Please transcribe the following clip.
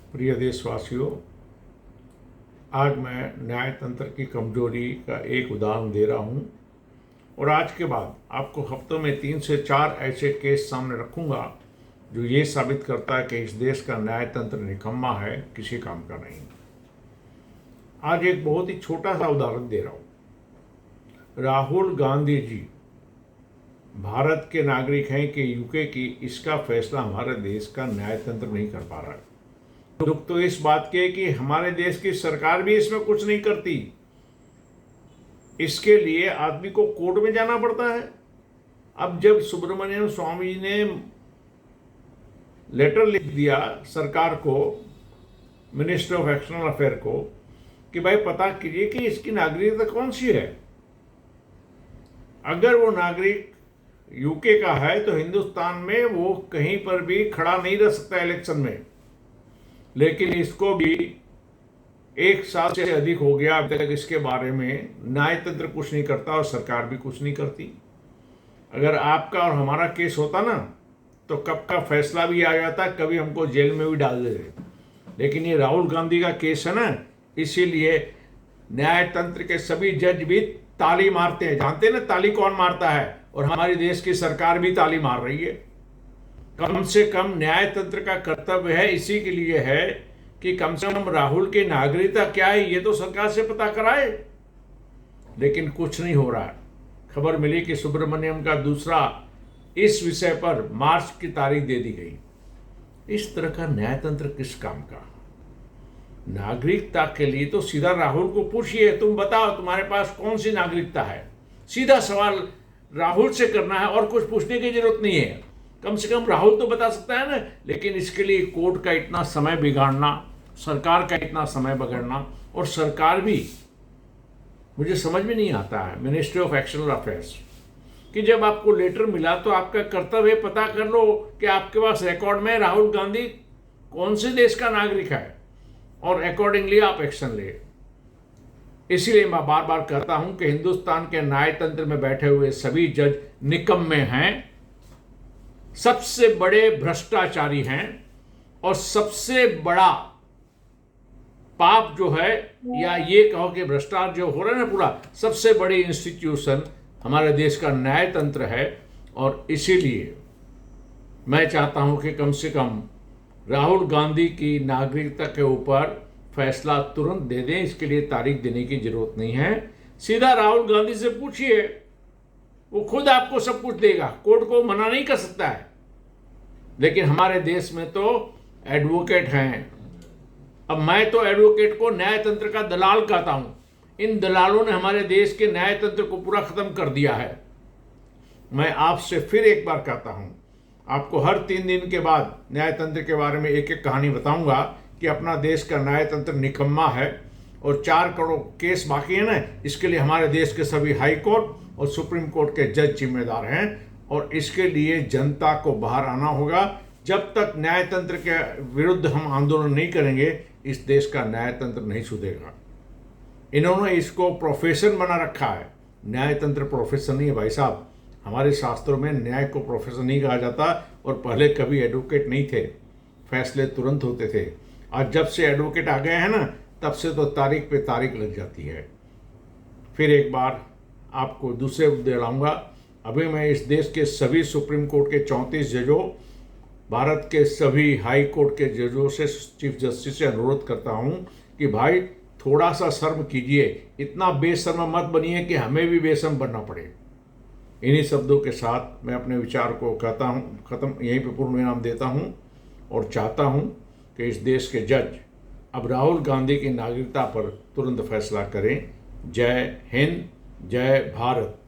प्रिय देशवासियों, आज मैं न्यायतंत्र की कमजोरी का एक उदाहरण दे रहा हूं और आज के बाद आपको हफ्तों में 3 से 4 ऐसे केस सामने रखूंगा जो ये साबित करता है कि इस देश का न्यायतंत्र निकम्मा है, किसी काम का नहीं। आज एक बहुत ही छोटा सा उदाहरण दे रहा हूं। राहुल गांधी जी भारत के नागरिक हैं कि यूके की, इसका फैसला हमारे देश का न्यायतंत्र नहीं कर पा रहा है। दुख तो इस बात के कि हमारे देश की सरकार भी इसमें कुछ नहीं करती। इसके लिए आदमी को कोर्ट में जाना पड़ता है। अब जब सुब्रमण्यम स्वामी जी ने लेटर लिख दिया सरकार को, मिनिस्टर ऑफ एक्सटर्नल अफेयर को, कि भाई पता कीजिए कि इसकी नागरिकता कौन सी है। अगर वो नागरिक यूके का है तो हिंदुस्तान में वो कहीं पर भी खड़ा नहीं रह सकता इलेक्शन में। लेकिन इसको भी 1 साल से अधिक हो गया, अब तक इसके बारे में न्यायतंत्र कुछ नहीं करता और सरकार भी कुछ नहीं करती। अगर आपका और हमारा केस होता ना तो कब का फैसला भी आ जाता, कभी हमको जेल में भी डाल देते। लेकिन ये राहुल गांधी का केस है ना, इसीलिए न्यायतंत्र के सभी जज भी ताली मारते हैं। जानते हैं ना ताली कौन मारता है? और हमारे देश की सरकार भी ताली मार रही है। कम से कम न्यायतंत्र का कर्तव्य है, इसी के लिए है कि कम से कम राहुल की नागरिकता क्या है ये तो सरकार से पता कराए। लेकिन कुछ नहीं हो रहा है। खबर मिली कि सुब्रमण्यम का दूसरा इस विषय पर मार्च की तारीख दे दी गई। इस तरह का न्यायतंत्र किस काम का? नागरिकता के लिए तो सीधा राहुल को पूछिए, तुम बताओ तुम्हारे पास कौन सी नागरिकता है। सीधा सवाल राहुल से करना है और कुछ पूछने की जरूरत नहीं है। कम से कम राहुल तो बता सकता है ना। लेकिन इसके लिए कोर्ट का इतना समय बिगाड़ना, सरकार का इतना समय बिगाड़ना, और सरकार भी, मुझे समझ में नहीं आता है मिनिस्ट्री ऑफ एक्सटर्नल अफेयर्स कि जब आपको लेटर मिला तो आपका कर्तव्य पता कर लो कि आपके पास रिकॉर्ड में राहुल गांधी कौन से देश का नागरिक है और अकॉर्डिंगली आप एक्शन ले। इसीलिए मैं बार बार कहता हूं कि हिंदुस्तान के न्यायतंत्र में बैठे हुए सभी जज निकम्मे हैं, सबसे बड़े भ्रष्टाचारी हैं, और सबसे बड़ा पाप जो है, या ये कहो कि भ्रष्टाचार जो हो रहा है ना पूरा, सबसे बड़ी इंस्टीट्यूशन हमारे देश का न्यायतंत्र है। और इसीलिए मैं चाहता हूं कि कम से कम राहुल गांधी की नागरिकता के ऊपर फैसला तुरंत दे दें। इसके लिए तारीख देने की जरूरत नहीं है। सीधा राहुल गांधी से पूछिए, वो खुद आपको सब कुछ देगा, कोर्ट को मना नहीं कर सकता है। लेकिन हमारे देश में तो एडवोकेट हैं। अब मैं तो एडवोकेट को न्यायतंत्र का दलाल कहता हूं। इन दलालों ने हमारे देश के न्यायतंत्र को पूरा खत्म कर दिया है। मैं आपसे फिर एक बार कहता हूं, आपको हर 3 दिन के बाद न्यायतंत्र के बारे में एक एक कहानी बताऊंगा कि अपना देश का न्यायतंत्र निकम्मा है और 4 करोड़ केस बाकी है ना, इसके लिए हमारे देश के सभी हाई कोर्ट और सुप्रीम कोर्ट के जज जिम्मेदार हैं। और इसके लिए जनता को बाहर आना होगा। जब तक न्यायतंत्र के विरुद्ध हम आंदोलन नहीं करेंगे, इस देश का न्यायतंत्र नहीं सुधरेगा। इन्होंने इसको प्रोफेशन बना रखा है। न्यायतंत्र प्रोफेशन नहीं है भाई साहब। हमारे शास्त्रों में न्याय को प्रोफेशन नहीं कहा जाता, और पहले कभी एडवोकेट नहीं थे, फैसले तुरंत होते थे। आज जब से एडवोकेट आ गए हैं ना, तब से तो तारीख पे तारीख लग जाती है। फिर एक बार आपको दूसरे दिलाऊंगा। अभी मैं इस देश के सभी सुप्रीम कोर्ट के 34 जजों, भारत के सभी हाई कोर्ट के जजों से, चीफ जस्टिस से अनुरोध करता हूं कि भाई थोड़ा सा शर्म कीजिए। इतना बेशर्म मत बनिए कि हमें भी बेशर्म बनना पड़े। इन्हीं शब्दों के साथ मैं अपने विचार को कहता हूं, खत्म, यहीं पे पूर्ण विराम देता हूं और चाहता हूं कि इस देश के जज अब राहुल गांधी की नागरिकता पर तुरंत फैसला करें। जय हिंद, जय भारत।